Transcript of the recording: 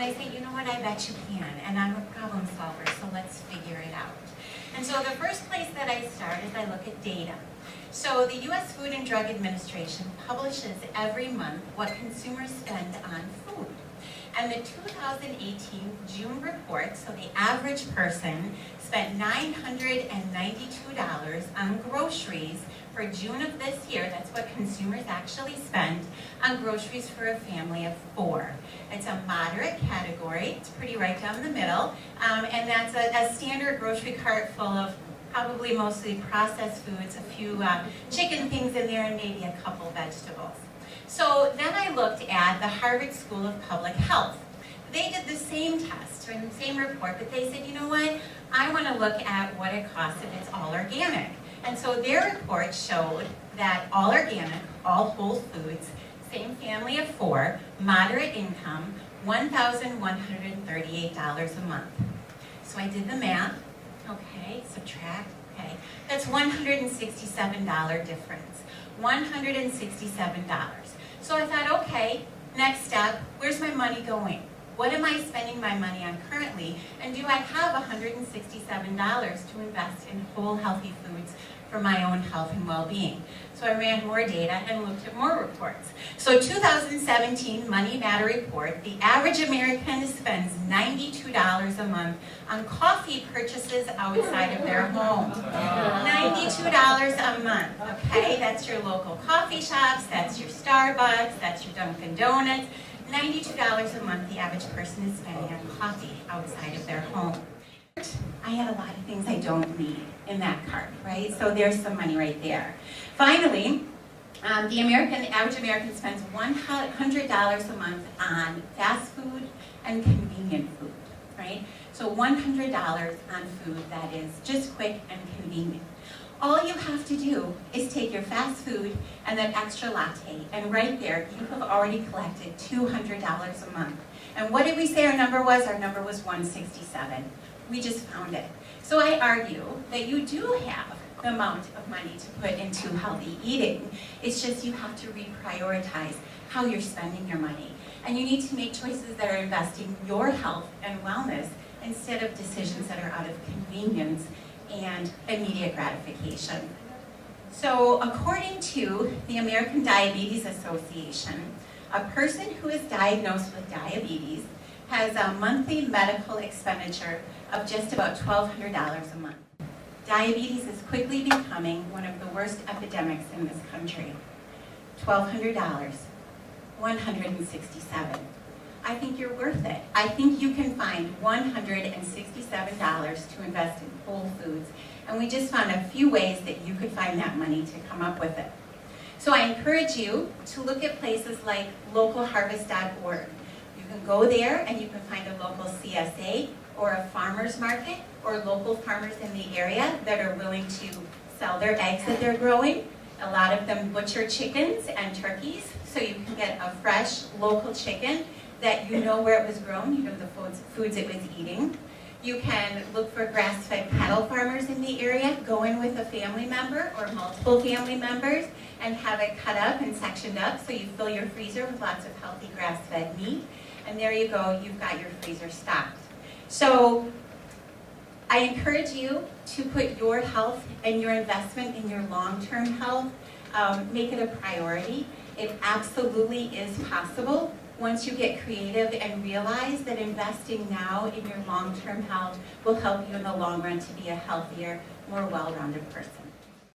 And I say, you know what, I bet you can. And I'm a problem solver, so let's figure it out. And so the first place that I start is I look at data. So the U.S. Food and Drug Administration publishes every month what consumers spend on food. And the 2018 June report, so the average person spent $992 on groceries for June of this year. That's what consumers actually spend on groceries for a family of 4. It's a moderate category. It's pretty right down the middle. And that's a standard grocery cart full of probably mostly processed foods, a few chicken things in there, and maybe a couple vegetables. So then I looked at the Harvard School of Public Health. They did the same test, or the same report, but they said, you know what, I want to look at what it costs if it's all organic. And so their report showed that all organic, all whole foods, same family of 4, moderate income, $1,138 a month. So I did the math, okay, subtract, okay, that's $167 difference, $167. So I thought, okay, next step, where's my money going? What am I spending my money on currently? And do I have $167 to invest in whole healthy foods for my own health and well-being? So I ran more data and looked at more reports. So 2017 Money Matter report, the average American spends $92 a month on coffee purchases outside of their home. $92 a month, okay? That's your local coffee shops, that's your Starbucks, that's your Dunkin' Donuts. $92 a month the average person is spending on coffee outside of their home. I had a lot of things I don't need in that cart, right? So there's some money right there. Finally, the average American spends $100 a month on fast food and convenient food, right? So $100 on food that is just quick and convenient. All you have to do is take your fast food and that extra latte, and right there, you have already collected $200 a month. And what did we say our number was? Our number was 167. We just found it. So I argue that you do have the amount of money to put into healthy eating. It's just you have to reprioritize how you're spending your money. And you need to make choices that are investing your health and wellness instead of decisions that are out of convenience and immediate gratification. So according to the American Diabetes Association, a person who is diagnosed with diabetes has a monthly medical expenditure of just about $1,200 a month. Diabetes is quickly becoming one of the worst epidemics in this country. $1,200, $167. I think you're worth it. I think you can find $167 to invest in whole foods. And we just found a few ways that you could find that money to come up with it. So I encourage you to look at places like localharvest.org. You can go there and you can find a local CSA or a farmer's market or local farmers in the area that are willing to sell their eggs that they're growing. A lot of them butcher chickens and turkeys, so you can get a fresh local chicken that you know where it was grown, you know the foods it was eating. You can look for grass-fed cattle farmers in the area, go in with a family member or multiple family members and have it cut up and sectioned up so you fill your freezer with lots of healthy grass-fed meat. And there you go, you've got your freezer stocked. So I encourage you to put your health and your investment in your long-term health, make it a priority. It absolutely is possible once you get creative and realize that investing now in your long-term health will help you in the long run to be a healthier, more well-rounded person.